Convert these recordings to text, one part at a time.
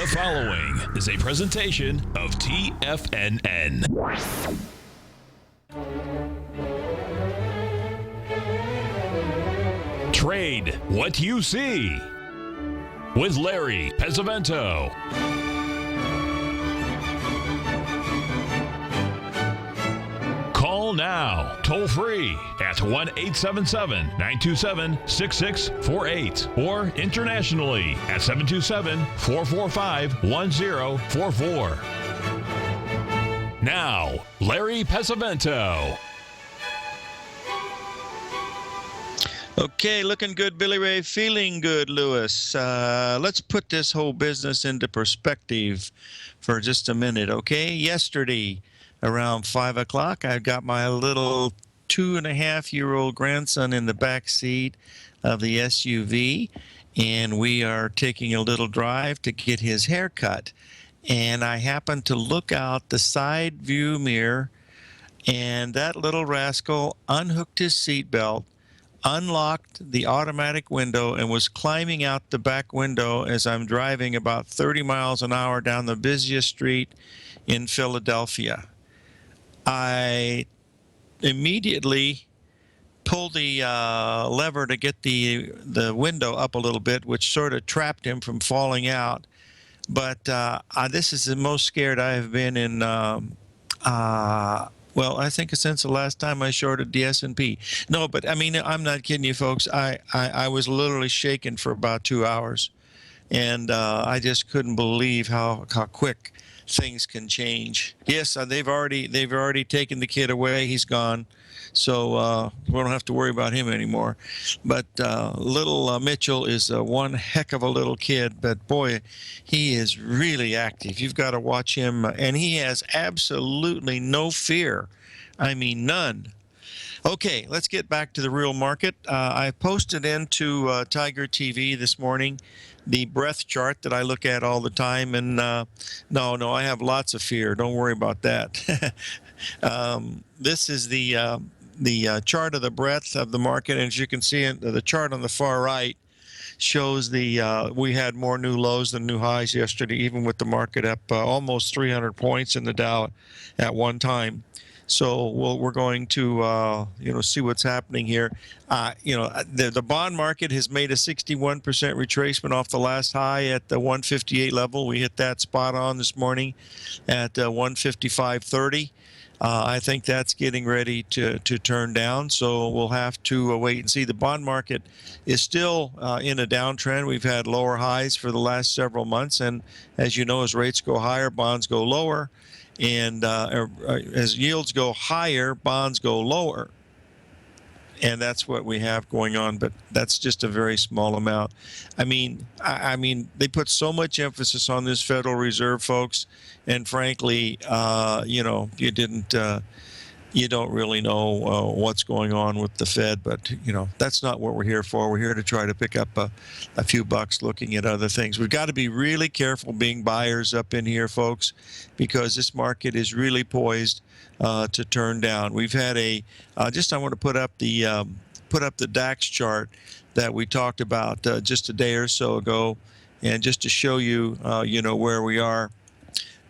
following is a presentation of TFNN. Trade what you see with Larry Pesavento. Call now, toll free at 1-877-927-6648 or internationally at 727-445-1044. Now, Larry Pesavento. Okay, looking good, Billy Ray. Feeling good, Lewis. Let's put this whole business into perspective for just a minute, okay? Yesterday, around 5 o'clock, I got my little 2.5-year-old grandson in the back seat of the SUV, and we are taking a little drive to get his hair cut. And I happened to look out the side view mirror, and that little rascal unhooked his seatbelt, unlocked the automatic window, and was climbing out the back window as I'm driving about 30 miles an hour down the busiest street in Philadelphia. I immediately pulled the lever to get the window up a little bit, which sort of trapped him from falling out. But this is the most scared I have been in, well, I think since the last time I shorted the S&P. No, but I mean, I'm not kidding you, folks. I was literally shaken for about 2 hours, and I just couldn't believe how quick things can change. Yes, they've already taken the kid away. He's gone, so we don't have to worry about him anymore. But little Mitchell is one heck of a little kid, but boy, he is really active. You've got to watch him, and he has absolutely no fear. I mean, none. Okay, let's get back to the real market. I posted into Tiger TV this morning the breadth chart that I look at all the time, and no, I have lots of fear. Don't worry about that. This is the chart of the breadth of the market, and as you can see, the chart on the far right shows we had more new lows than new highs yesterday, even with the market up almost 300 points in the Dow at one time. So we're going to see what's happening here. The bond market has made a 61% retracement off the last high at the 158 level. We hit that spot on this morning at 155.30. I think that's getting ready to turn down, so we'll have to wait and see. The bond market is still in a downtrend. We've had lower highs for the last several months, and as you know, as rates go higher, bonds go lower. And as yields go higher, bonds go lower. And that's what we have going on, but that's just a very small amount. I mean, they put so much emphasis on this Federal Reserve, folks, and frankly, you don't really know what's going on with the Fed, but that's not what we're here for. We're here to try to pick up a few bucks looking at other things. We've got to be really careful being buyers up in here, folks, because this market is really poised to turn down. We've had I want to put up the DAX chart that we talked about just a day or so ago, and just to show you where we are.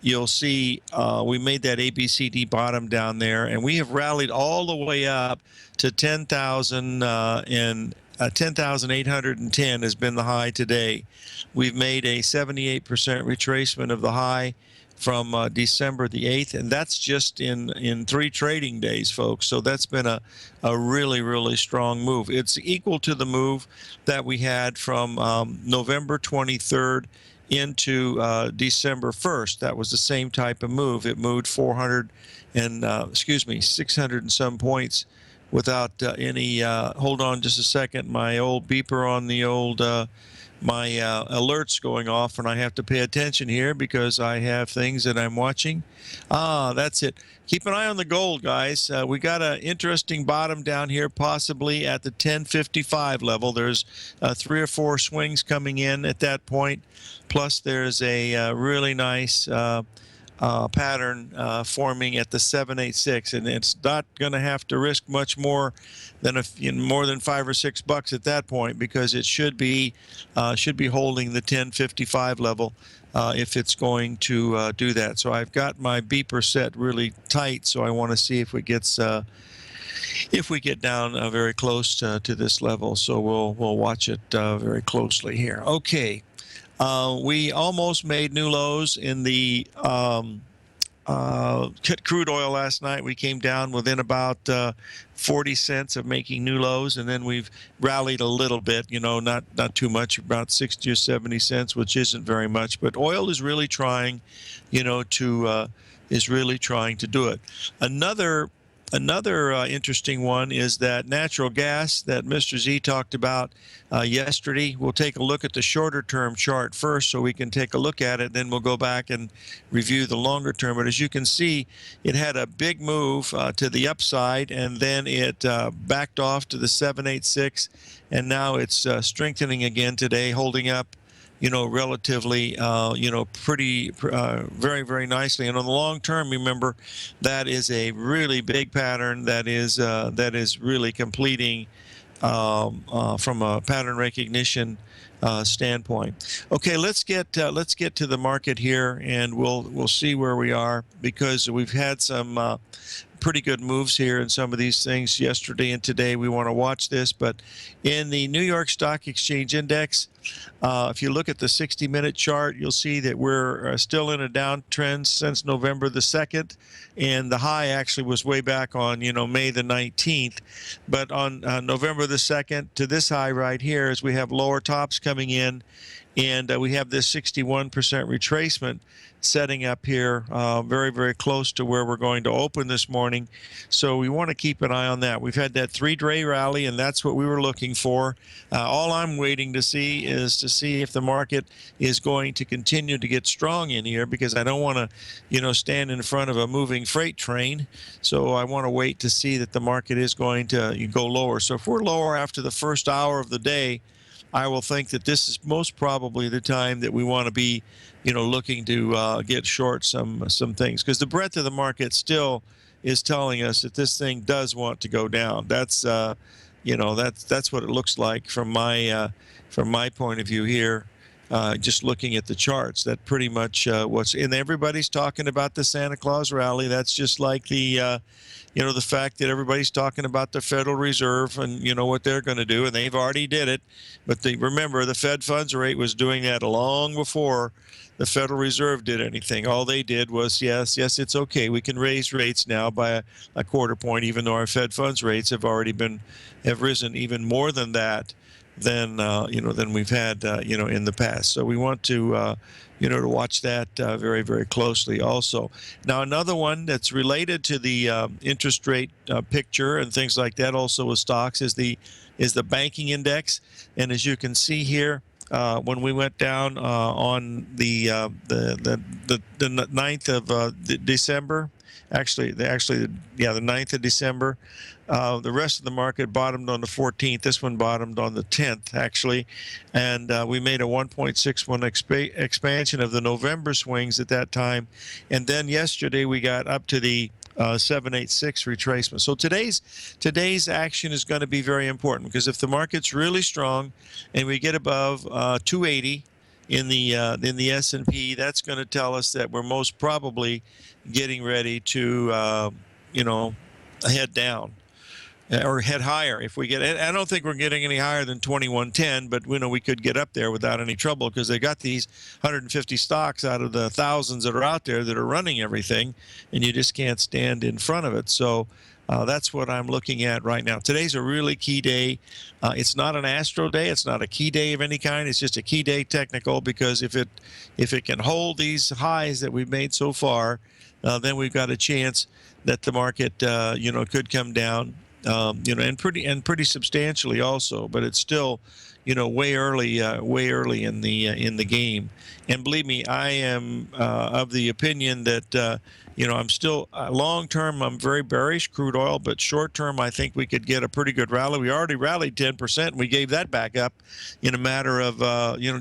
You'll see we made that ABCD bottom down there, and we have rallied all the way up to 10,000 and 10,810 has been the high today. We've made a 78% retracement of the high from December the 8th, and that's just in 3 trading days, folks. So that's been a really, really strong move. It's equal to the move that we had from November 23rd into December 1st. That was the same type of move. It moved 600 and some points without any, hold on just a second, my old beeper on the old, my alerts going off, and I have to pay attention here because I have things that I'm watching. That's it. Keep an eye on the gold, guys. We got an interesting bottom down here, possibly at the 1055 level. There's 3 or 4 swings coming in at that point. Plus, there's a really nice pattern forming at the 786, and it's not going to have to risk much more than more than $5 or $6 at that point, because it should be holding the 1055 level if it's going to do that. So I've got my beeper set really tight, so I want to see if it gets if we get down very close to this level. So we'll watch it very closely here. Okay. We almost made new lows in the crude oil last night. We came down within about 40 cents of making new lows, and then we've rallied a little bit, not too much, about 60 or 70 cents, which isn't very much. But oil is really trying, to do it. Another interesting one is that natural gas that Mr. Z talked about yesterday. We'll take a look at the shorter term chart first so we can take a look at it. Then we'll go back and review the longer term. But as you can see, it had a big move to the upside, and then it backed off to the 786. And now it's strengthening again today, holding up relatively, pretty, very, very nicely. And on the long term, remember, that is a really big pattern that is really completing from a pattern recognition standpoint. Okay, let's get to the market here, and we'll see where we are, because we've had some pretty good moves here in some of these things yesterday and today. We want to watch this. But in the New York Stock Exchange Index, if you look at the 60-minute chart, you'll see that we're still in a downtrend since November the 2nd, and the high actually was way back on May the 19th. But on November the 2nd to this high right here, as we have lower tops coming in, and we have this 61% retracement setting up here very, very close to where we're going to open this morning. So we want to keep an eye on that. We've had that 3-day rally, and that's what we were looking for. All I'm waiting to see is to see if the market is going to continue to get strong in here, because I don't want to, stand in front of a moving freight train. So I want to wait to see that the market is going to go lower. So if we're lower after the first hour of the day, I will think that this is most probably the time that we want to be, looking to get short some things, because the breadth of the market still is telling us that this thing does want to go down. That's that's what it looks like from my point of view here. Just looking at the charts, that pretty much and everybody's talking about the Santa Claus rally. That's just like the the fact that everybody's talking about the Federal Reserve and what they're going to do, and they've already did it. But remember, the Fed funds rate was doing that long before the Federal Reserve did anything. All they did was, yes, it's okay, we can raise rates now by a quarter point, even though our Fed funds rates have risen even more than that than we've had in the past. So we want to to watch that very, very closely also. Now, another one that's related to the interest rate picture and things like that, also with stocks, is the banking index. And as you can see here, when we went down on the 9th of December, the 9th of December. The rest of the market bottomed on the 14th. This one bottomed on the 10th, actually. And we made a 1.61 expansion of the November swings at that time. And then yesterday we got up to the 786 retracement. So today's action is going to be very important, because if the market's really strong and we get above 280 in the S&P, that's going to tell us that we're most probably getting ready to head down or head higher. If we get, I don't think we're getting any higher than 2110, but we could get up there without any trouble, because they got these 150 stocks out of the thousands that are out there that are running everything, and you just can't stand in front of it. So that's what I'm looking at right now. Today's a really key day. It's not an astro day. It's not a key day of any kind. It's just a key day technical, because if it can hold these highs that we've made so far, then we've got a chance that the market could come down, and pretty substantially also. But it's still way early in the game. And believe me, I am of the opinion that I'm still long term. I'm very bearish crude oil, but short term, I think we could get a pretty good rally. We already rallied 10%, and we gave that back up in a matter of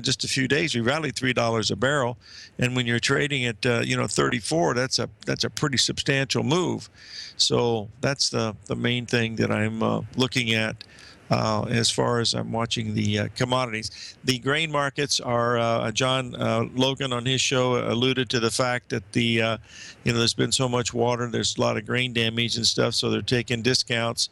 just a few days. We rallied $3 a barrel, and when you're trading at 34, that's a pretty substantial move. So that's the main thing that I'm looking at. As far as I'm watching the commodities. The grain markets are, John Logan on his show alluded to the fact that there's been so much water, there's a lot of grain damage and stuff, so they're taking discounts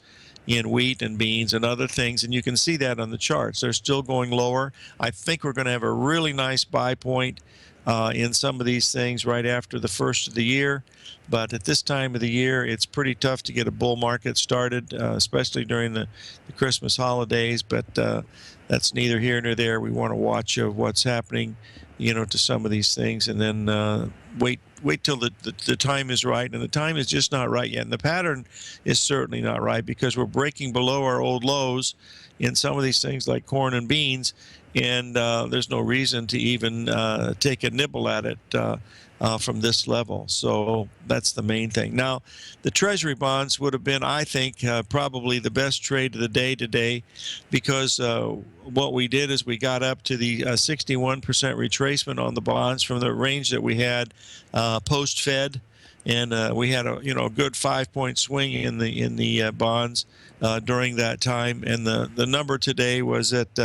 in wheat and beans and other things, and you can see that on the charts. They're still going lower. I think we're going to have a really nice buy point in some of these things right after the first of the year. But at this time of the year, it's pretty tough to get a bull market started, especially during the Christmas holidays. But that's neither here nor there. We want to watch what's happening, to some of these things, and then wait till the time is right. And the time is just not right yet. And the pattern is certainly not right because we're breaking below our old lows in some of these things like corn and beans. And there's no reason to even take a nibble at it from this level. So that's the main thing. Now, the Treasury bonds would have been, I think, probably the best trade of the day today, because what we did is we got up to the 61% retracement on the bonds from the range that we had post-Fed. And we had a good 5-point swing in the bonds during that time. And the number today was at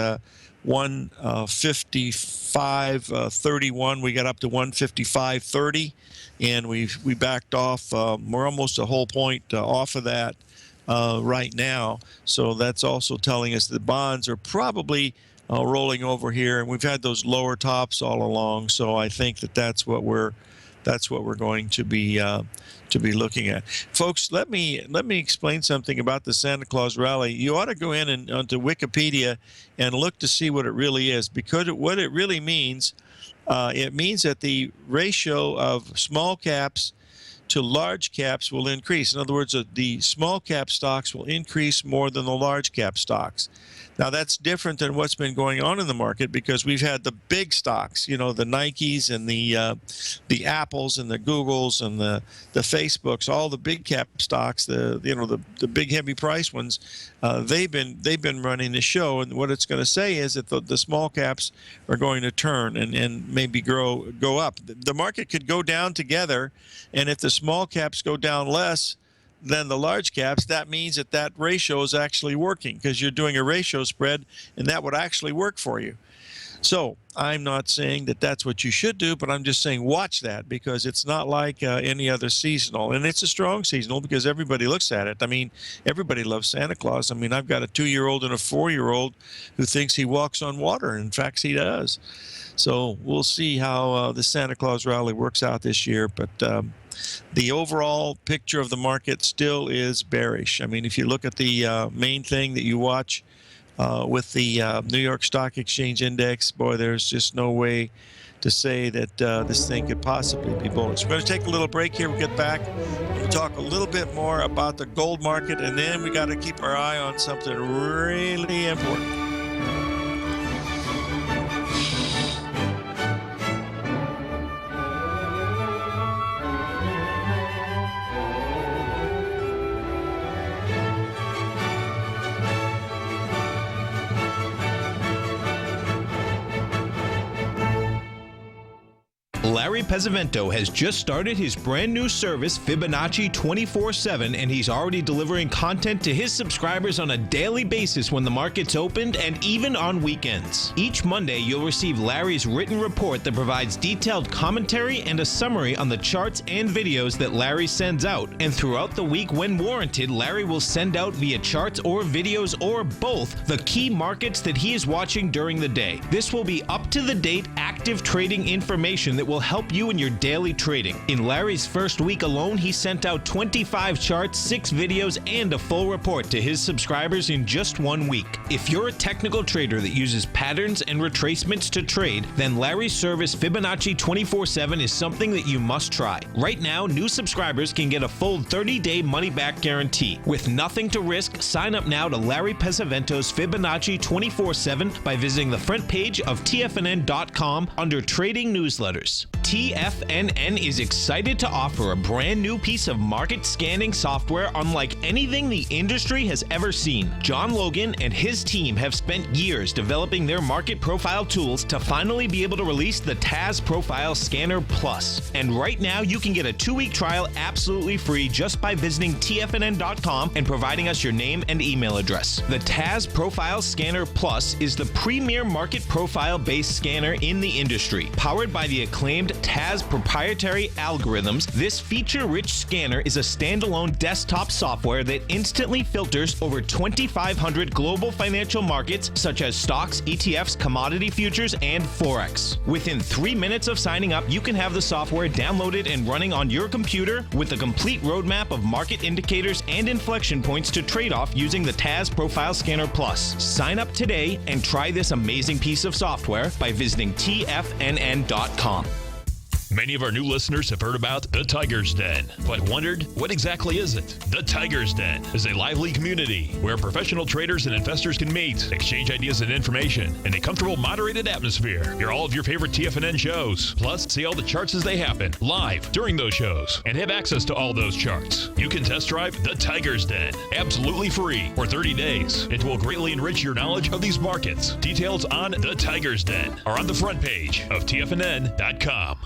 155.31. We got up to 155.30, and we backed off. We're almost a whole point off of that right now. So that's also telling us the bonds are probably rolling over here, and we've had those lower tops all along. So I think that's what we're going to be looking at. Folks, let me explain something about the Santa Claus rally. You ought to go in and onto Wikipedia and look to see what it really is, because what it really means, it means that the ratio of small caps to large caps will increase. In other words, the small cap stocks will increase more than the large cap stocks. Now, that's different than what's been going on in the market, because we've had the big stocks, the Nikes and the Apples and the Googles and the Facebooks, all the big cap stocks, the big heavy price ones. They've been running the show, and what it's going to say is that the small caps are going to turn and maybe go up. The market could go down together, and if the small caps go down less than the large caps, that means that ratio is actually working, because you're doing a ratio spread, and that would actually work for you. So I'm not saying that that's what you should do, but I'm just saying watch that, because it's not like any other seasonal. And it's a strong seasonal because everybody looks at it. I mean, everybody loves Santa Claus. I mean, I've got a 2-year-old and a 4-year-old who thinks he walks on water. In fact, he does. So we'll see how the Santa Claus rally works out this year. But the overall picture of the market still is bearish. I mean, if you look at the main thing that you watch with the New York Stock Exchange Index, boy, there's just no way to say that this thing could possibly be bullish. We're going to take a little break here. We'll get back. We'll talk a little bit more about the gold market, and then we got to keep our eye on something really important. Larry Pesavento has just started his brand new service, Fibonacci 24/7, and he's already delivering content to his subscribers on a daily basis when the market's opened and even on weekends. Each Monday, you'll receive Larry's written report that provides detailed commentary and a summary on the charts and videos that Larry sends out. And throughout the week, when warranted, Larry will send out via charts or videos or both the key markets that he is watching during the day. This will be up-to-the-date, active trading information that will help you in your daily trading. In Larry's first week alone, he sent out 25 charts, 6 videos, and a full report to his subscribers in just 1 week. If you're a technical trader that uses patterns and retracements to trade, then Larry's service Fibonacci 24/7 is something that you must try. Right now, new subscribers can get a full 30-day money-back guarantee. With nothing to risk, sign up now to Larry Pesavento's Fibonacci 24/7 by visiting the front page of TFNN.com under Trading Newsletters. TFNN is excited to offer a brand new piece of market scanning software unlike anything the industry has ever seen. John Logan and his team have spent years developing their market profile tools to finally be able to release the TAS Profile Scanner Plus. And right now, you can get a 2-week trial absolutely free just by visiting TFNN.com and providing us your name and email address. The TAS Profile Scanner Plus is the premier market profile-based scanner in the industry. Powered by the acclaimed TAS proprietary algorithms, this feature-rich scanner is a standalone desktop software that instantly filters over 2,500 global financial markets such as stocks, ETFs, commodity futures, and Forex. Within 3 minutes of signing up, you can have the software downloaded and running on your computer with a complete roadmap of market indicators and inflection points to trade off using the TAS Profile Scanner Plus. Sign up today and try this amazing piece of software by visiting TFNN.com. Many of our new listeners have heard about the Tiger's Den, but wondered, what exactly is it? The Tiger's Den is a lively community where professional traders and investors can meet, exchange ideas and information in a comfortable, moderated atmosphere. Hear all of your favorite TFNN shows, plus see all the charts as they happen live during those shows, and have access to all those charts. You can test drive the Tiger's Den absolutely free for 30 days. It will greatly enrich your knowledge of these markets. Details on the Tiger's Den are on the front page of TFNN.com.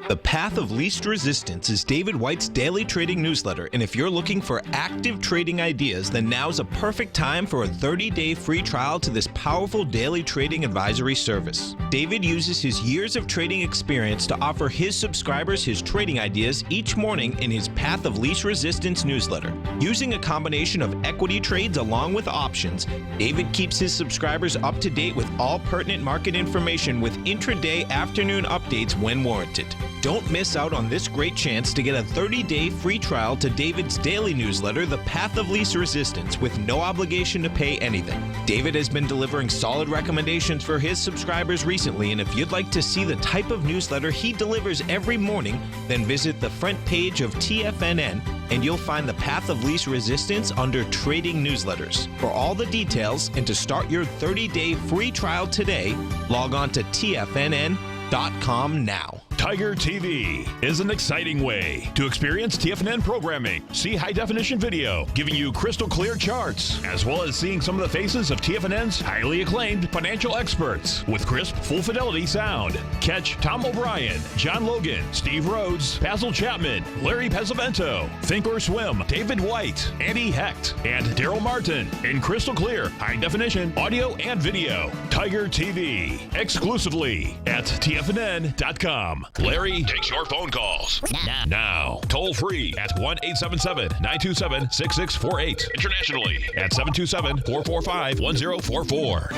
The Path of Least Resistance is David White's daily trading newsletter, and if you're looking for active trading ideas, then now's a perfect time for a 30-day free trial to this powerful daily trading advisory service. David uses his years of trading experience to offer his subscribers his trading ideas each morning in his Path of Least Resistance newsletter. Using a combination of equity trades along with options, David keeps his subscribers up to date with all pertinent market information with intraday afternoon updates when warranted. Don't miss out on this great chance to get a 30-day free trial to David's daily newsletter, The Path of Least Resistance, with no obligation to pay anything. David has been delivering solid recommendations for his subscribers recently, and if you'd like to see the type of newsletter he delivers every morning, then visit the front page of TFNN and you'll find the Path of Least Resistance under Trading Newsletters. For all the details and to start your 30-day free trial today, log on to TFNN.com now. Tiger TV is an exciting way to experience TFNN programming. See high-definition video, giving you crystal clear charts, as well as seeing some of the faces of TFNN's highly acclaimed financial experts with crisp, full-fidelity sound. Catch Tom O'Brien, John Logan, Steve Rhodes, Basil Chapman, Larry Pesavento, Think or Swim, David White, Andy Hecht, and Daryl Martin in crystal clear, high-definition audio and video. Tiger TV, exclusively at TFNN.com. Larry takes your phone calls now. Toll free at 1-877-927-6648. Internationally at 727-445-1044.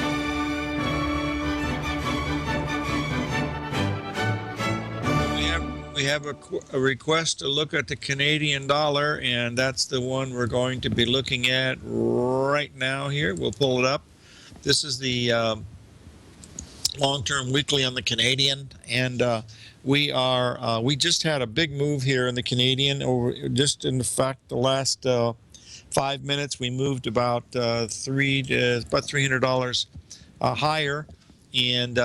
We have a request to look at the Canadian dollar, and that's the one we're going to be looking at right now here. We'll pull it up. This is the long-term weekly on the Canadian, and we just had a big move here in the Canadian. Just in fact, the last 5 minutes, we moved about $300 higher, and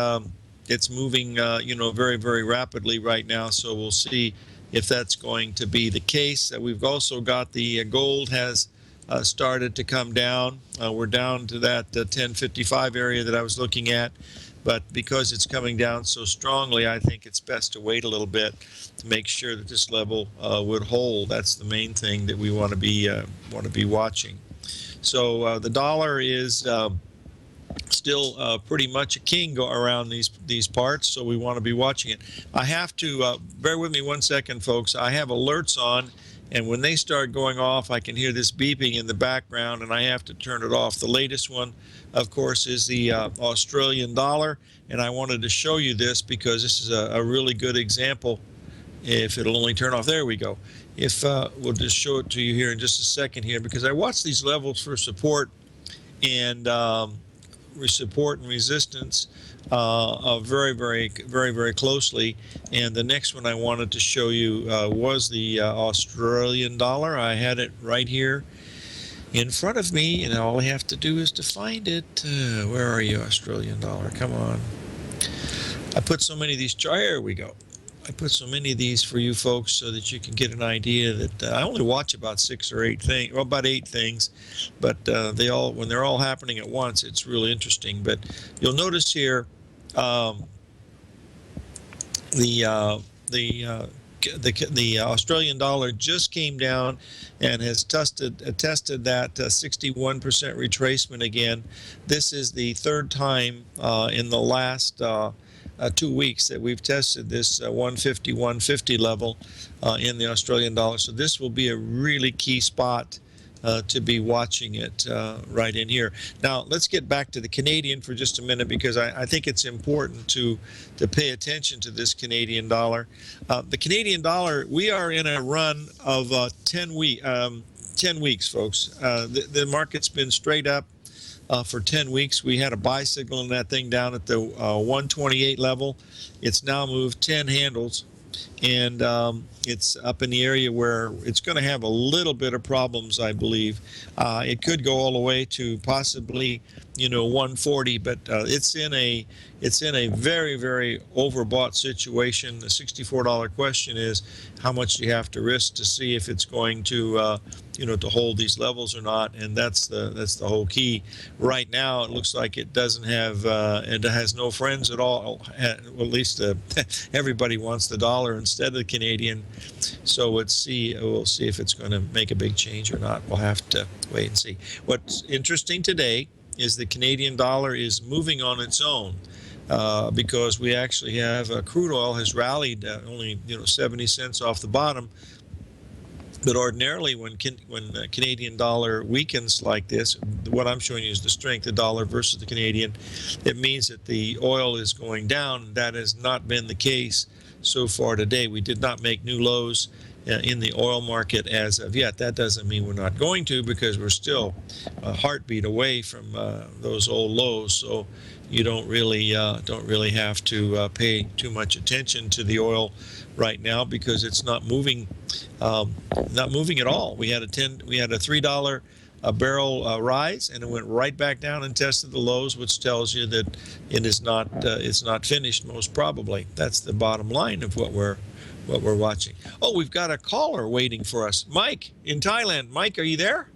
it's moving, very, very rapidly right now. So we'll see if that's going to be the case. We've also got the gold has started to come down. We're down to that 1055 area that I was looking at. But because it's coming down so strongly, I think it's best to wait a little bit to make sure that this level would hold. That's the main thing that we want to be watching. So the dollar is still pretty much a king around these parts, so we want to be watching it. I have to bear with me 1 second, folks. I have alerts on, And when they start going off, I can hear this beeping in the background, and I have to turn it off. The latest one, of course, is the Australian dollar. And I wanted to show you this because this is a really good example. If it'll only turn off, there we go. If we'll just show it to you here in just a second here, because I watch these levels for support and support and resistance very closely. And the next one I wanted to show you was the Australian dollar. I had it right here in front of me, and all I have to do is to find it. Where are you, Australian dollar? Come on. I put so many of these. Here we go. I put so many of these for you folks so that you can get an idea that I only watch about 6 or 8 things, well, about 8 things, but when they're all happening at once, it's really interesting. But you'll notice here the Australian dollar just came down and has tested that 61% retracement again. This is the third time in the last 2 weeks that we've tested this 150 level in the Australian dollar. So this will be a really key spot to be watching it right in here. Now let's get back to the Canadian for just a minute, because I think it's important to pay attention to this Canadian dollar. The Canadian dollar, we are in a run of 10 weeks, folks. The market's been straight up for 10 weeks. We had a buy signal in that thing down at the 128 level. It's now moved 10 handles, and it's up in the area where it's going to have a little bit of problems, I believe. It could go all the way to possibly, 140, but it's in a very overbought situation. The $64 question is, how much do you have to risk to see if it's going to to hold these levels or not? And that's the whole key. Right now, it looks like it doesn't have it has no friends at all. Well, at least everybody wants the dollar instead of the Canadian. So we'll see if it's going to make a big change or not. We'll have to wait and see. What's interesting today is the Canadian dollar is moving on its own. Because we actually have crude oil has rallied only 70 cents off the bottom. But ordinarily, when the Canadian dollar weakens like this, what I'm showing you is the strength of the dollar versus the Canadian. It means that the oil is going down. That has not been the case so far today. We did not make new lows in the oil market as of yet. That doesn't mean we're not going to, because we're still a heartbeat away from those old lows. So you don't really have to pay too much attention to the oil right now, because it's not moving at all. We had a $3 a barrel rise, and it went right back down and tested the lows, which tells you that it is not it's not finished, most probably. That's the bottom line of what we're watching. Oh, we've got a caller waiting for us. Mike in Thailand. Mike, are you there?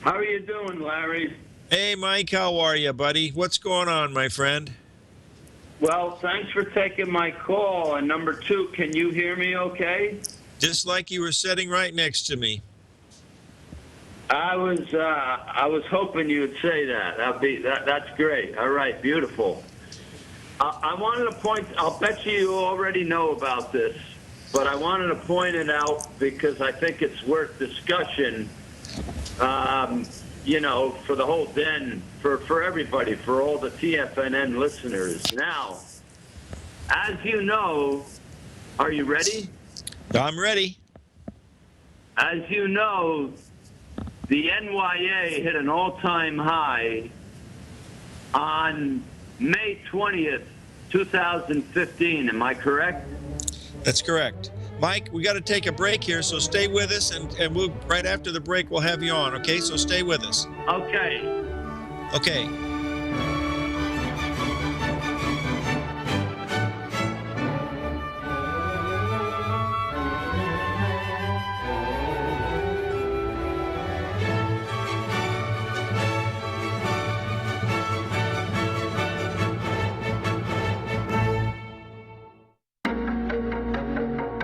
How are you doing, Larry? Hey, Mike, how are you, buddy? What's going on, my friend? Well, thanks for taking my call. And number two, can you hear me okay? Just like you were sitting right next to me. I was hoping you would say that. That's great. All right, beautiful. I wanted to point, I'll bet you already know about this, but I wanted to point it out because I think it's worth discussion, for the whole den, for everybody, for all the TFNN listeners. Now, as you know, are you ready? I'm ready. As you know, the NYA hit an all-time high on May 20th, 2015. Am I correct? That's correct. Mike, we got to take a break here, so stay with us, and we'll right after the break we'll have you on, okay? So stay with us. Okay. Okay.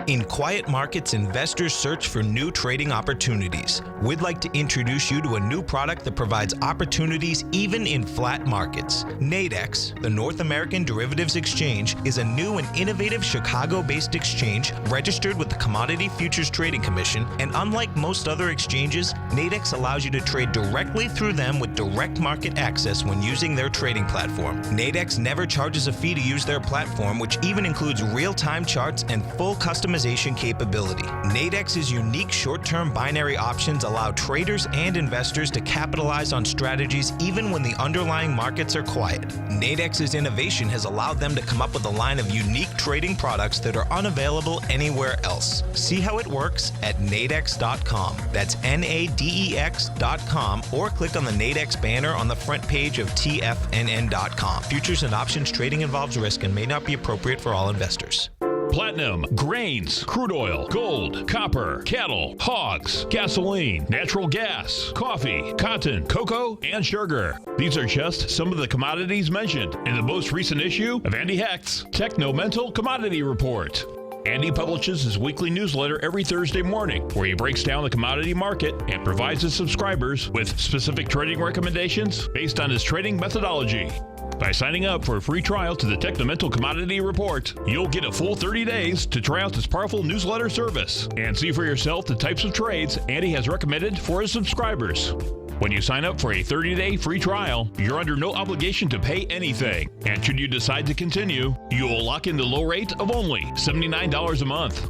In quiet markets, investors search for new trading opportunities. We'd like to introduce you to a new product that provides opportunities even in flat markets. Nadex, the North American Derivatives Exchange, is a new and innovative Chicago-based exchange registered with the Commodity Futures Trading Commission, and unlike most other exchanges, Nadex allows you to trade directly through them with direct market access when using their trading platform. Nadex never charges a fee to use their platform, which even includes real-time charts and full customization capability. Nadex's unique short-term binary options allow traders and investors to capitalize on strategies even when the underlying markets are quiet. Nadex's innovation has allowed them to come up with a line of unique trading products that are unavailable anywhere else. See how it works at nadex.com. That's NADEX.com, or click on the Nadex banner on the front page of TFNN.com. Futures and options trading involves risk and may not be appropriate for all investors. Platinum, grains, crude oil, gold, copper, cattle, hogs, gasoline, natural gas, coffee, cotton, cocoa, and sugar. These are just some of the commodities mentioned in the most recent issue of Andy Hecht's Techno-Mental Commodity Report. Andy publishes his weekly newsletter every Thursday morning, where he breaks down the commodity market and provides his subscribers with specific trading recommendations based on his trading methodology. By signing up for a free trial to the Techno-Mental Commodity Report, you'll get a full 30 days to try out this powerful newsletter service and see for yourself the types of trades Andy has recommended for his subscribers. When you sign up for a 30-day free trial, you're under no obligation to pay anything. And should you decide to continue, you will lock in the low rate of only $79 a month.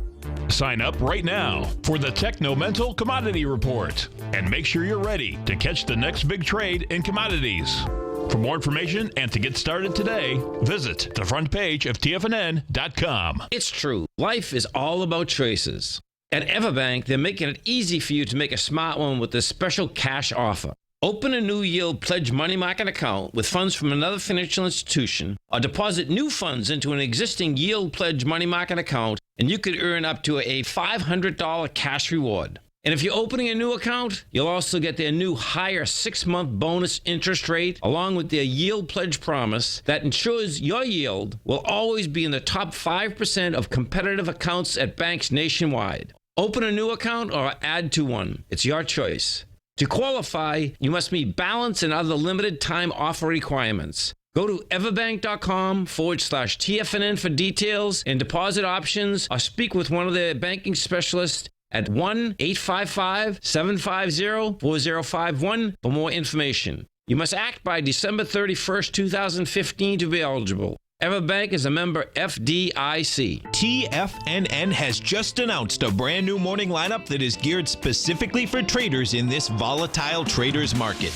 Sign up right now for the Techno-Mental Commodity Report and make sure you're ready to catch the next big trade in commodities. For more information and to get started today, visit the front page of TFNN.com. It's true. Life is all about choices. At Everbank, they're making it easy for you to make a smart one with this special cash offer. Open a new yield pledge money market account with funds from another financial institution, or deposit new funds into an existing yield pledge money market account, and you could earn up to a $500 cash reward. And if you're opening a new account, you'll also get their new higher 6-month bonus interest rate, along with their yield pledge promise that ensures your yield will always be in the top 5% of competitive accounts at banks nationwide. Open a new account or add to one. It's your choice. To qualify, you must meet balance and other limited time offer requirements. Go to everbank.com/TFNN for details and deposit options, or speak with one of their banking specialists at 1-855-750-4051 for more information. You must act by December 31st, 2015 to be eligible. Everbank is a member FDIC. TFNN has just announced a brand new morning lineup that is geared specifically for traders in this volatile traders market.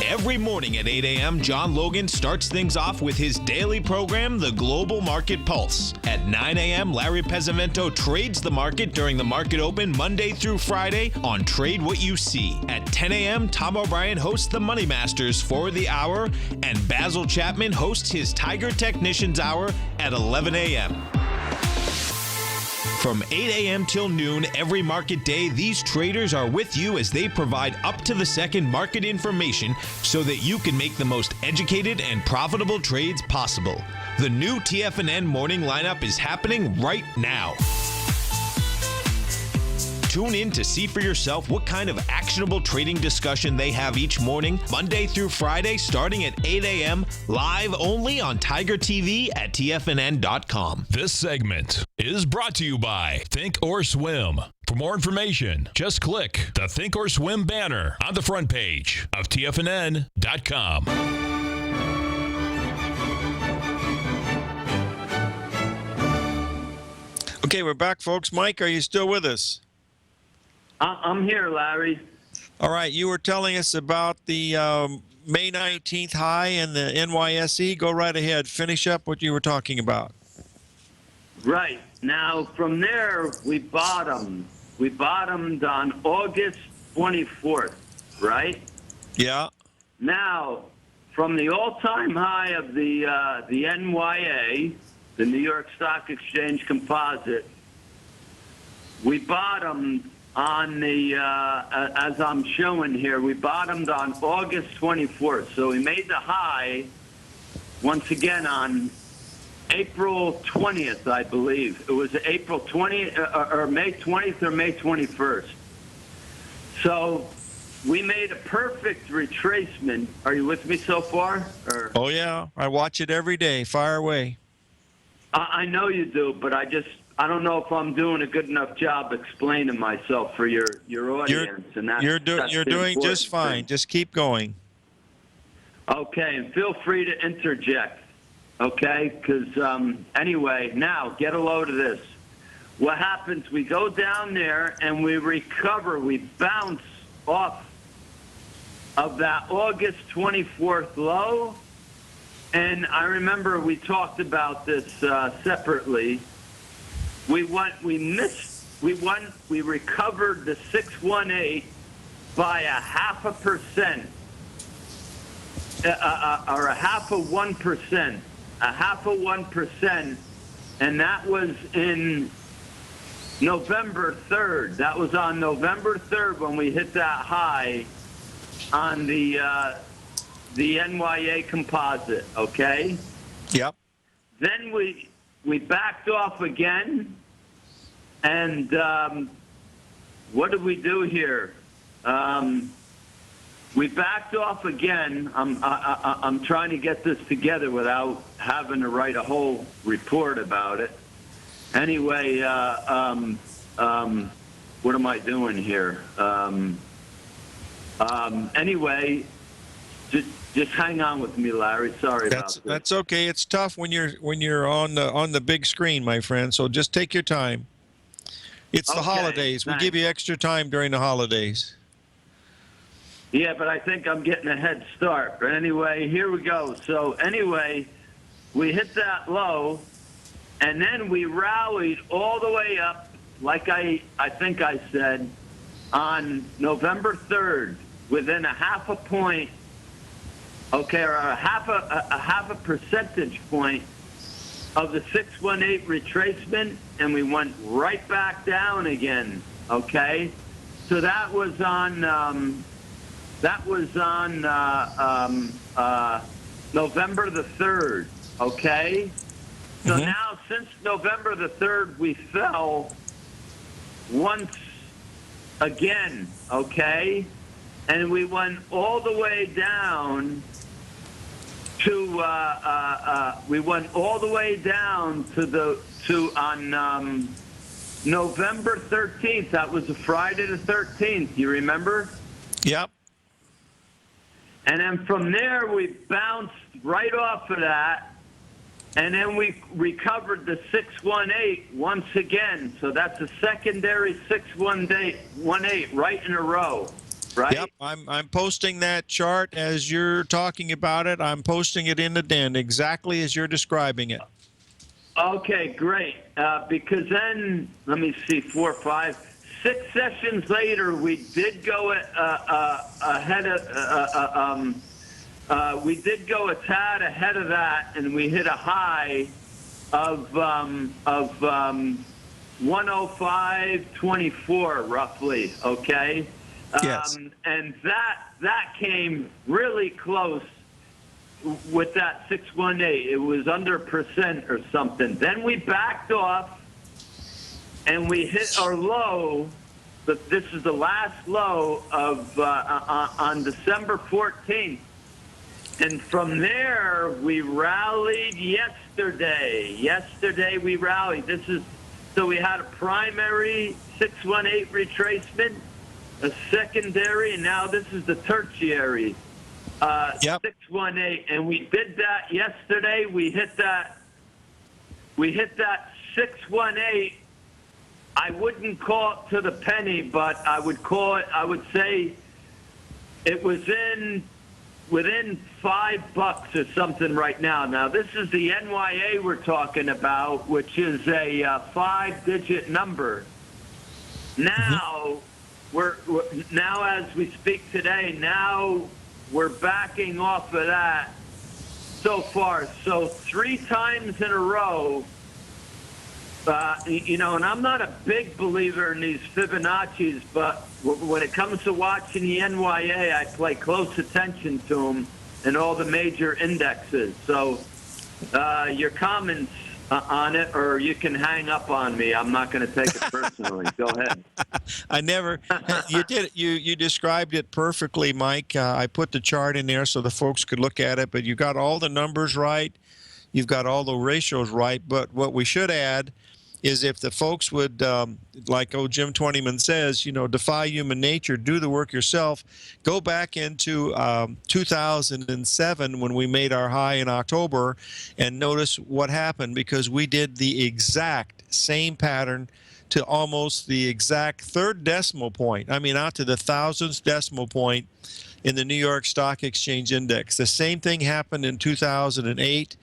Every morning at 8 a.m., John Logan starts things off with his daily program, The Global Market Pulse. At 9 a.m., Larry Pesavento trades the market during the market open Monday through Friday on Trade What You See. At 10 a.m., Tom O'Brien hosts the Money Masters for the hour, and Basil Chapman hosts his Tiger Technicians Hour at 11 a.m. From 8 a.m. till noon every market day, these traders are with you as they provide up-to-the-second market information so that you can make the most educated and profitable trades possible. The new TFNN morning lineup is happening right now. Tune in to see for yourself what kind of actionable trading discussion they have each morning, Monday through Friday, starting at 8 a.m., live only on Tiger TV at TFNN.com. This segment is brought to you by Think or Swim. For more information, just click the Think or Swim banner on the front page of TFNN.com. Okay, we're back, folks. Mike, are you still with us? I'm here, Larry. All right, you were telling us about the May 19th high in the NYSE. Go right ahead. Finish up what you were talking about. Right. Now, from there, we bottomed. We bottomed on August 24th, right? Yeah. Now, from the all-time high of the NYA, the New York Stock Exchange Composite, we bottomed on the, as I'm showing here, we bottomed on August 24th. So we made the high once again on April 20th, I believe. It was April 20th or May 20th or May 21st. So we made a perfect retracement. Are you with me so far? Or? Oh, yeah. I watch it every day. Fire away. I know you do, but I don't know if I'm doing a good enough job explaining myself for your audience. You're doing just fine. Just keep going. Okay, and feel free to interject, okay? Because anyway, now get a load of this. What happens, we go down there and we recover. We bounce off of that August 24th low. And I remember we talked about this separately. We recovered the 618 by 0.5%, or 0.5%, 0.5%, and that was in November 3rd. That was on November 3rd when we hit that high on the NYA composite, okay? Yep. Then we backed off again, and what did we do here? We backed off again. I'm trying to get this together without having to write a whole report about it. Anyway, what am I doing here? Anyway, just hang on with me, Larry. Sorry about this. That's okay. It's tough when you're on the big screen, my friend. So just take your time. It's the holidays. We give you extra time during the holidays. Yeah, but I think I'm getting a head start. But anyway, here we go. So anyway, we hit that low, and then we rallied all the way up, like I think I said, on November 3rd, within a 0.5 point, okay, or a half a percentage point of the 618 retracement, and we went right back down again, okay? So that was on November the 3rd, okay? So now, since November the 3rd, we fell once again, okay? And we went all the way down to on November 13th. That was a Friday the 13th. You remember? Yep. And then from there, we bounced right off of that, and then we recovered the 618 once again. So that's a secondary 618 right in a row, right? Yep. I'm posting that chart as you're talking about it. I'm posting it in the den exactly as you're describing it. Okay, great. Because then, let me see, 4, 5, 6 sessions later, we did go ahead of. We did go a tad ahead of that, and we hit a high of 105.24 roughly. Okay. Yes. And that came really close with that 618. It was under a % or something. Then we backed off, and we hit our low. But this is the last low of on December 14th. And from there, we rallied yesterday. Yesterday, we rallied. So we had a primary 618 retracement, a secondary, and now this is the tertiary 618. And we did that yesterday. We hit that 618. I wouldn't call it to the penny, but I would say it was within $5 or something right now. Now, this is the NYA we're talking about, which is a 5-digit number. Now, now as we speak today, now we're backing off of that so far. So 3 times in a row, and I'm not a big believer in these Fibonacci's, but when it comes to watching the NYA, I pay close attention to them and all the major indexes. So your comments on it, or you can hang up on me. I'm not going to take it personally. Go ahead. I never. You did it. You described it perfectly, Mike. I put the chart in there so the folks could look at it, but you got all the numbers right. You've got all the ratios right. But what we should add is if the folks would, like old Jim Twentyman says, defy human nature, do the work yourself. Go back into 2007 when we made our high in October and notice what happened, because we did the exact same pattern to almost the exact third decimal point. I mean, out to the thousandth decimal point in the New York Stock Exchange Index. The same thing happened in 2008.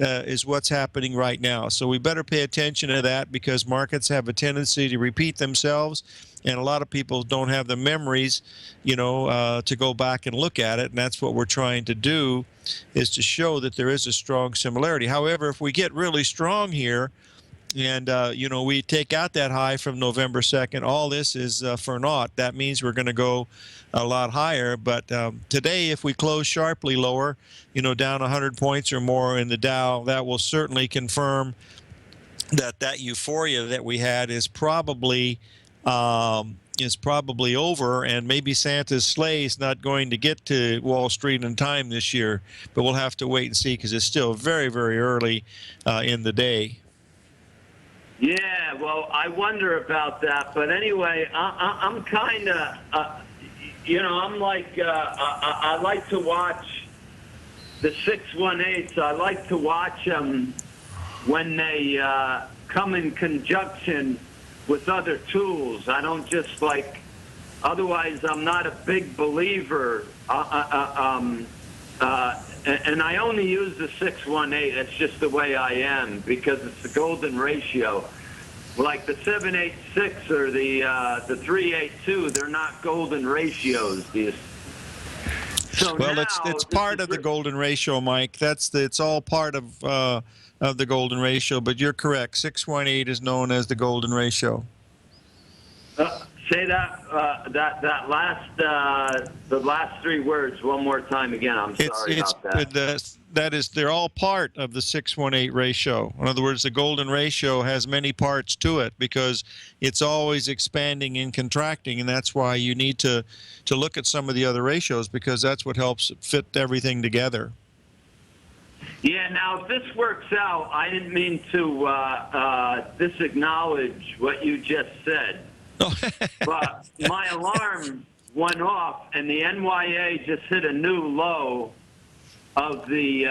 Is what's happening right now. So we better pay attention to that, because markets have a tendency to repeat themselves, and a lot of people don't have the memories, to go back and look at it. And that's what we're trying to do, is to show that there is a strong similarity. However, if we get really strong here, and we take out that high from November 2nd, all this is for naught. That means we're going to go a lot higher. But today, if we close sharply lower, down 100 points or more in the Dow, that will certainly confirm that euphoria that we had is probably over, and maybe Santa's sleigh is not going to get to Wall Street in time this year. But we'll have to wait and see, because it's still very, very early in the day. Yeah, well, I wonder about that. But anyway, I'm kind of, I'm like, I like to watch the 618s. I like to watch them when they come in conjunction with other tools. I don't just otherwise I'm not a big believer. And I only use the 618. That's just the way I am, because it's the golden ratio. Like the 786 or the 382, they're not golden ratios. So well, now, it's part of the golden ratio, Mike. It's all part of the golden ratio. But you're correct. 618 is known as the golden ratio. Say that last the last three words one more time again. I'm sorry about that. They're all part of the 618 ratio. In other words, the golden ratio has many parts to it, because it's always expanding and contracting, and that's why you need to look at some of the other ratios, because that's what helps fit everything together. Yeah, now if this works out, I didn't mean to disacknowledge what you just said. But my alarm went off, and the NYA just hit a new low of the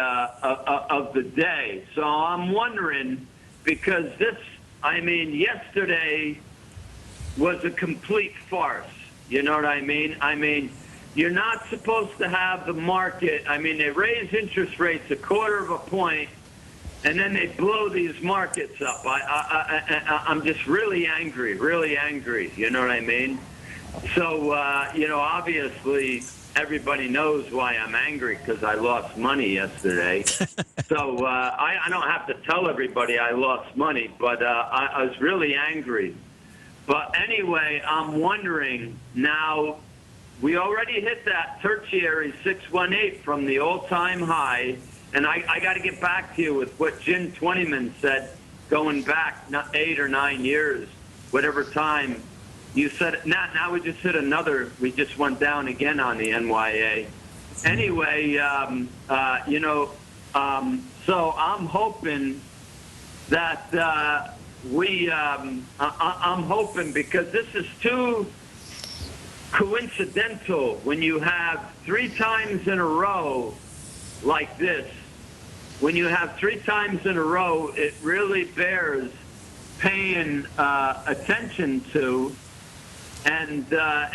day. So I'm wondering, because yesterday was a complete farce. You know what I mean? I mean, you're not supposed to have the market. I mean, they raise interest rates 1/4 of a point, and then they blow these markets up. I'm just really angry. You know what I mean? So, obviously everybody knows why I'm angry, because I lost money yesterday. So I don't have to tell everybody I lost money, but I was really angry. But anyway, I'm wondering now, we already hit that tertiary 618 from the all-time high. And I got to get back to you with what Jim Twentyman said, going back 8 or 9 years, whatever time you said it. Now we just hit another. We just went down again on the NYA. Anyway, so I'm hoping that I'm hoping, because this is too coincidental when you have 3 times in a row like this. When you have 3 times in a row, it really bears paying attention to. And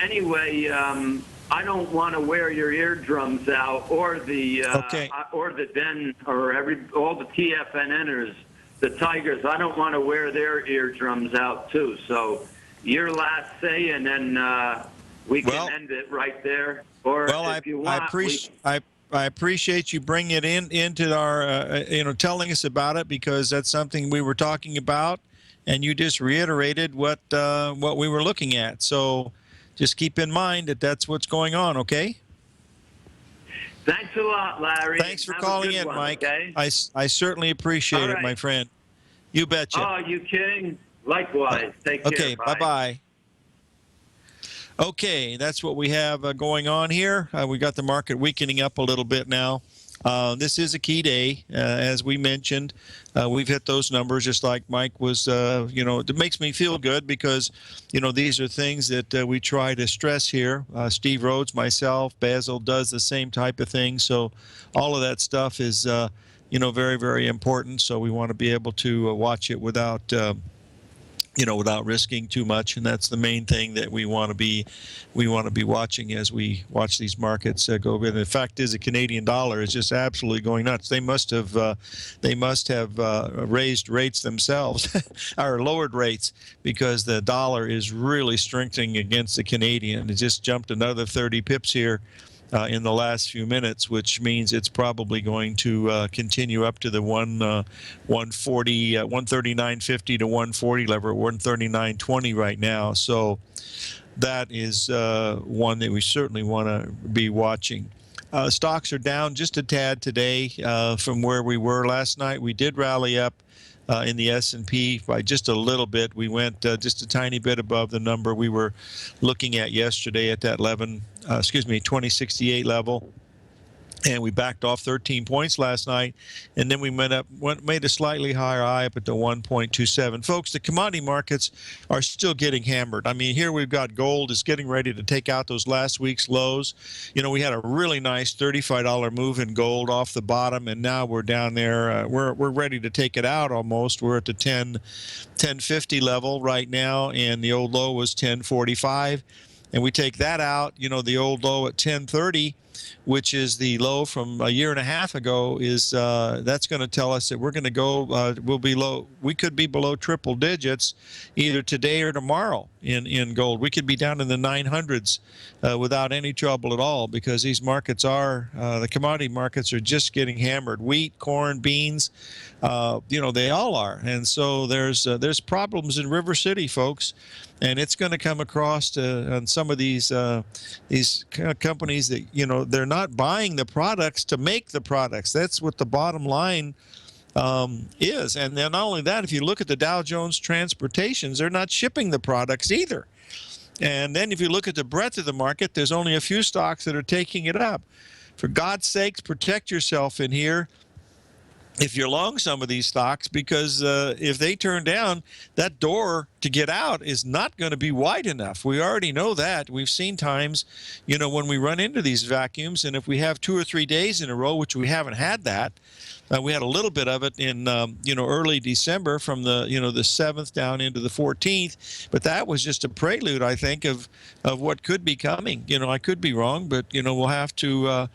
anyway, I don't want to wear your eardrums out, or the or the Den, or all the TFNNers, the Tigers. I don't want to wear their eardrums out too. So your last say, and then we can end it right there. Or if you want, I appreciate you bringing it into our, telling us about it, because that's something we were talking about, and you just reiterated what we were looking at. So just keep in mind that that's what's going on, okay? Thanks a lot, Larry. Thanks for Have a calling good in, one, Mike. Okay? I certainly appreciate All it, right. my friend. You betcha. Oh, you kidding? Likewise. Take care. Okay, bye-bye. Okay, that's what we have going on here. We got the market weakening up a little bit now. This is a key day, as we mentioned. We've hit those numbers just like Mike was, it makes me feel good because, these are things that we try to stress here. Steve Rhodes, myself, Basil does the same type of thing. So all of that stuff is, very, very important. So we want to be able to watch it without without risking too much, and that's the main thing that we want to be watching as we watch these markets go. And the fact is, the Canadian dollar is just absolutely going nuts. They must have raised rates themselves or lowered rates because the dollar is really strengthening against the Canadian. It just jumped another 30 pips here in the last few minutes, which means it's probably going to continue up to the 139.50 to 140 level, 139.20 right now. So that is one that we certainly want to be watching. Stocks are down just a tad today from where we were last night. We did rally up in the S&P by just a little bit. We went just a tiny bit above the number we were looking at yesterday at that 2068 level. And we backed off 13 points last night, and then we made a slightly higher high up at the 1.27. Folks, the commodity markets are still getting hammered. I mean, here we've got gold is getting ready to take out those last week's lows. We had a really nice $35 move in gold off the bottom, and now we're down there. We're ready to take it out almost. We're at the 1050 level right now, and the old low was 1045. And we take that out, the old low at 1030, which is the low from a year and a half ago, is that's going to tell us that we're going to go, we could be below triple digits either today or tomorrow in gold. We could be down in the 900s without any trouble at all, because these markets the commodity markets are just getting hammered. Wheat, corn, beans, they all are. And so there's problems in River City, folks. And it's going to come across on some of these companies that, they're not buying the products to make the products. That's what the bottom line is. And then not only that, if you look at the Dow Jones Transportations, they're not shipping the products either. And then if you look at the breadth of the market, there's only a few stocks that are taking it up. For God's sakes, protect yourself in here if you're long some of these stocks, because if they turn down, that door to get out is not going to be wide enough. We already know that. We've seen times, when we run into these vacuums, and if we have 2 or 3 days in a row, which we haven't had that, we had a little bit of it in, early December from the 7th down into the 14th, but that was just a prelude, I think, of what could be coming. I could be wrong, but, we'll have to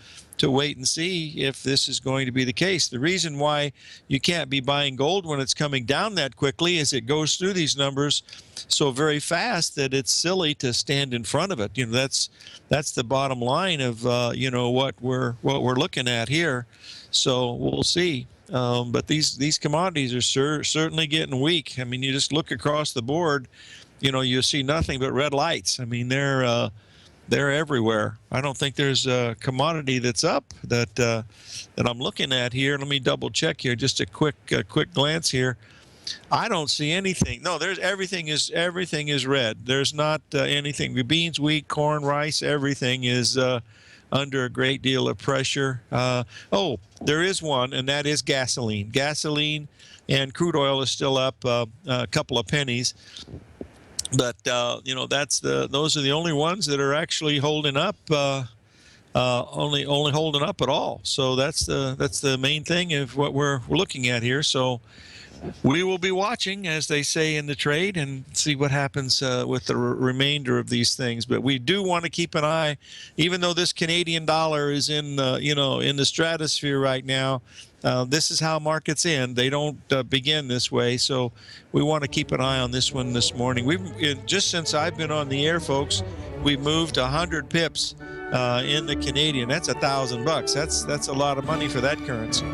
wait and see if this is going to be the case. The reason why you can't be buying gold when it's coming down that quickly is it goes through these numbers so very fast that it's silly to stand in front of it. That's the bottom line of what we're looking at here. So we'll see. But these commodities are certainly getting weak. I mean, you just look across the board, you see nothing but red lights. I mean, they're everywhere. I don't think there's a commodity that's up that I'm looking at here. Let me double check here. Just a quick glance here. I don't see anything. No, everything is red. There's not anything. The beans, wheat, corn, rice, everything is under a great deal of pressure. Oh, there is one, and that is gasoline. Gasoline and crude oil is still up a couple of pennies. But those are the only ones that are actually holding up, only holding up at all. So that's the main thing of what we're looking at here. So we will be watching, as they say in the trade, and see what happens with the remainder of these things. But we do want to keep an eye, even though this Canadian dollar is in the stratosphere right now. This is how markets end. They don't begin this way. So we want to keep an eye on this one this morning. Just since I've been on the air, folks, we've moved 100 pips in the Canadian. That's $1,000. That's a lot of money for that currency.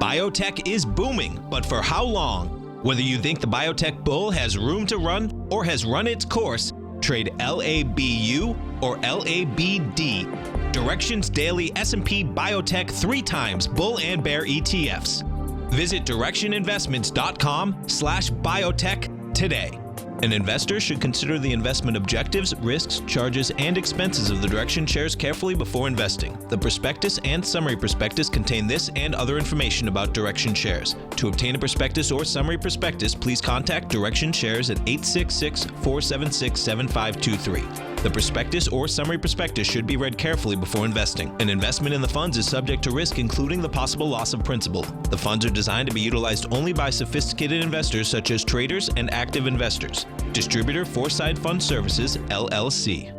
Biotech is booming, but for how long? Whether you think the biotech bull has room to run or has run its course, trade LABU or LABD. Direction's daily S&P Biotech 3 times bull and bear ETFs. Visit directioninvestments.com/biotech today. An investor should consider the investment objectives, risks, charges, and expenses of the Direction shares carefully before investing. The prospectus and summary prospectus contain this and other information about Direction shares. To obtain a prospectus or summary prospectus, please contact Direction shares at 866-476-7523. The prospectus or summary prospectus should be read carefully before investing. An investment in the funds is subject to risk, including the possible loss of principal. The funds are designed to be utilized only by sophisticated investors such as traders and active investors. Distributor Foreside Fund Services, LLC.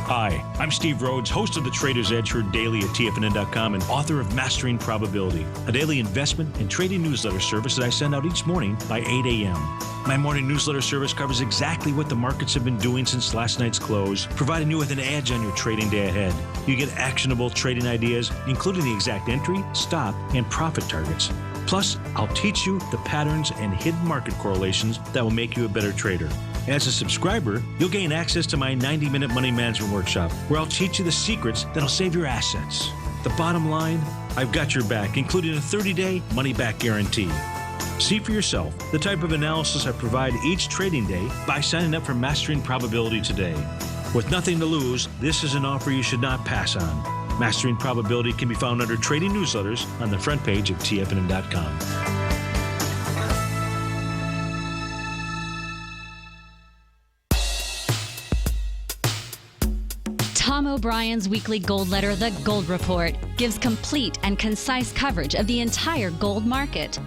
Hi, I'm Steve Rhodes, host of the Trader's Edge, heard daily at TFNN.com and author of Mastering Probability, a daily investment and trading newsletter service that I send out each morning by 8 a.m. My morning newsletter service covers exactly what the markets have been doing since last night's close, providing you with an edge on your trading day ahead. You get actionable trading ideas, including the exact entry, stop, and profit targets. Plus, I'll teach you the patterns and hidden market correlations that will make you a better trader. As a subscriber, you'll gain access to my 90-minute money management workshop, where I'll teach you the secrets that'll save your assets. The bottom line, I've got your back, including a 30-day money-back guarantee. See for yourself the type of analysis I provide each trading day by signing up for Mastering Probability today. With nothing to lose, this is an offer you should not pass on. Mastering Probability can be found under Trading Newsletters on the front page of TFNN.com. Tom O'Brien's weekly gold letter, The Gold Report, gives complete and concise coverage of the entire gold market.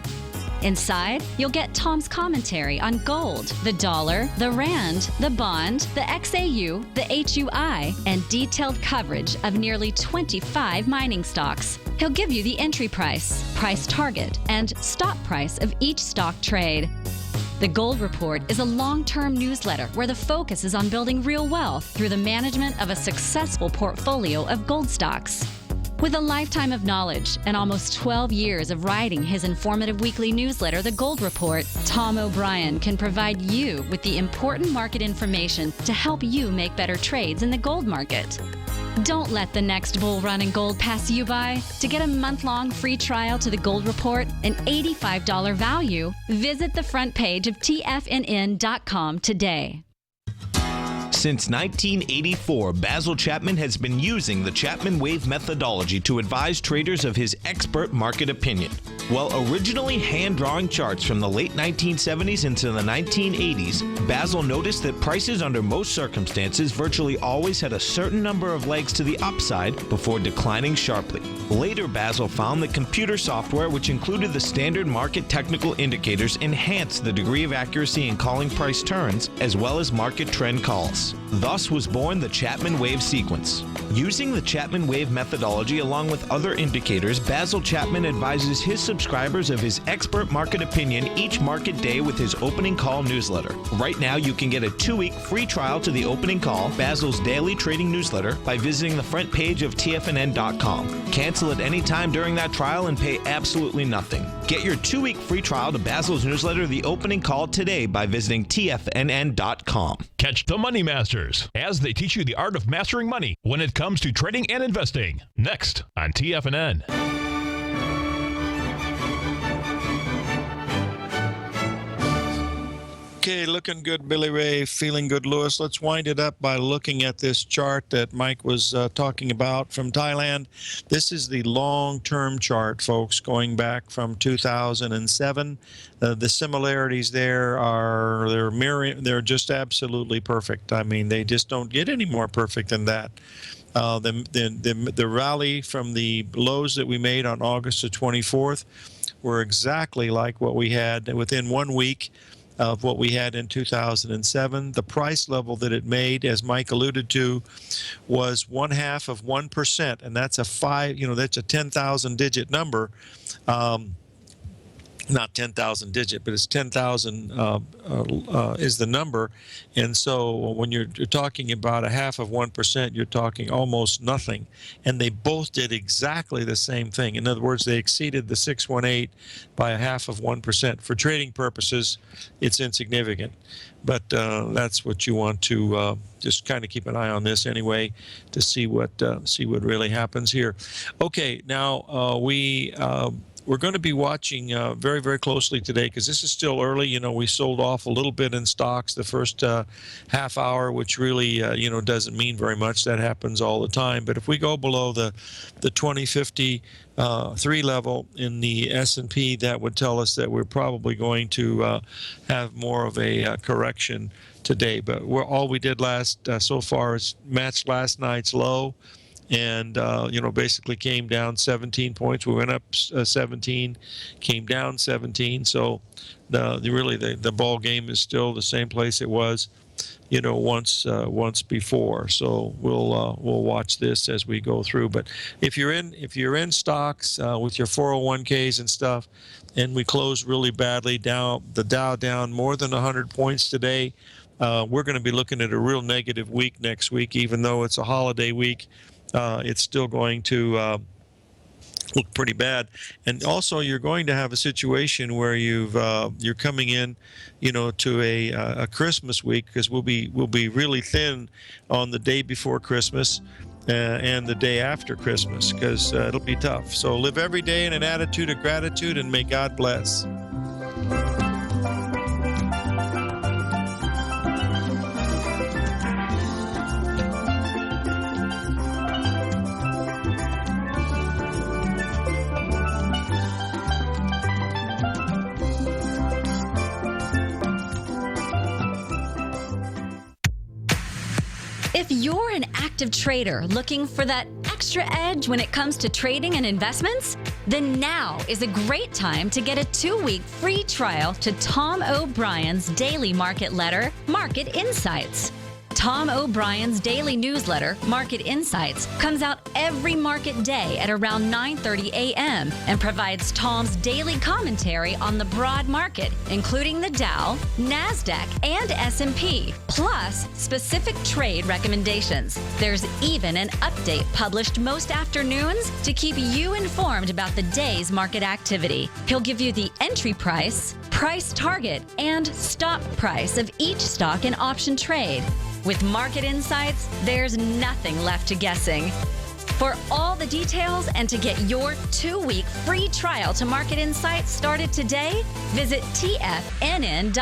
Inside, you'll get Tom's commentary on gold, the dollar, the rand, the bond, the XAU, the HUI, and detailed coverage of nearly 25 mining stocks. He'll give you the entry price, price target, and stop price of each stock trade. The Gold Report is a long-term newsletter where the focus is on building real wealth through the management of a successful portfolio of gold stocks. With a lifetime of knowledge and almost 12 years of writing his informative weekly newsletter, The Gold Report, Tom O'Brien can provide you with the important market information to help you make better trades in the gold market. Don't let the next bull run in gold pass you by. To get a month-long free trial to The Gold Report, an $85 value, visit the front page of TFNN.com today. Since 1984, Basil Chapman has been using the Chapman Wave methodology to advise traders of his expert market opinion. While originally hand-drawing charts from the late 1970s into the 1980s, Basil noticed that prices under most circumstances virtually always had a certain number of legs to the upside before declining sharply. Later, Basil found that computer software, which included the standard market technical indicators, enhanced the degree of accuracy in calling price turns as well as market trend calls. Thus was born the Chapman Wave sequence. Using the Chapman Wave methodology along with other indicators, Basil Chapman advises his subscribers of his expert market opinion each market day with his opening call newsletter. Right now, you can get a 2-week free trial to the opening call, Basil's daily trading newsletter, by visiting the front page of TFNN.com. Cancel at any time during that trial and pay absolutely nothing. Get your 2-week free trial to Basil's newsletter, The Opening Call, today by visiting TFNN.com. Catch the Money Masters as they teach you the art of mastering money when it comes to trading and investing. Next on TFNN. Okay, looking good, Billy Ray. Feeling good, Lewis. Let's wind it up by looking at this chart that Mike was talking about from Thailand. This is the long-term chart, folks, going back from 2007. The similarities there are they're just absolutely perfect. I mean, they just don't get any more perfect than that. The rally from the lows that we made on August the 24th were exactly like what we had within 1 week of what we had in 2007. The price level that it made, as Mike alluded to, was 1/2%, and that's a that's a 10,000 digit number. not 10,000 digit, but it's 10,000 is the number. And so when you're talking about a half of 1%, you're talking almost nothing. And they both did exactly the same thing. In other words, they exceeded the 618 by a half of 1%. For trading purposes, it's insignificant. But that's what you want to just kind of keep an eye on this anyway to see what really happens here. Okay, now we're going to be watching very, very closely today because this is still early. You know, we sold off a little bit in stocks the first half hour, which really, doesn't mean very much. That happens all the time. But if we go below the 2053 level in the S&P, that would tell us that we're probably going to have more of a correction today. But all we did so far is match last night's low. And, basically came down 17 points. We went up 17, came down 17. So the ball game is still the same place it was, once before. So we'll watch this as we go through. But if you're in stocks with your 401ks and stuff, and we close really badly down, the Dow down more than 100 points today, we're going to be looking at a real negative week next week, even though it's a holiday week. It's still going to look pretty bad. And also, you're going to have a situation where you're coming in, to a Christmas week, because we'll be really thin on the day before Christmas and the day after Christmas, because it'll be tough. So live every day in an attitude of gratitude, and may God bless. If you're an active trader looking for that extra edge when it comes to trading and investments, then now is a great time to get a 2-week free trial to Tom O'Brien's daily market letter, Market Insights. Tom O'Brien's daily newsletter, Market Insights, comes out every market day at around 9:30 a.m. and provides Tom's daily commentary on the broad market, including the Dow, NASDAQ, and S&P, plus specific trade recommendations. There's even an update published most afternoons to keep you informed about the day's market activity. He'll give you the entry price, price target, and stop price of each stock and option trade. With Market Insights, there's nothing left to guessing. For all the details and to get your 2-week free trial to Market Insights started today, visit TFNN.com.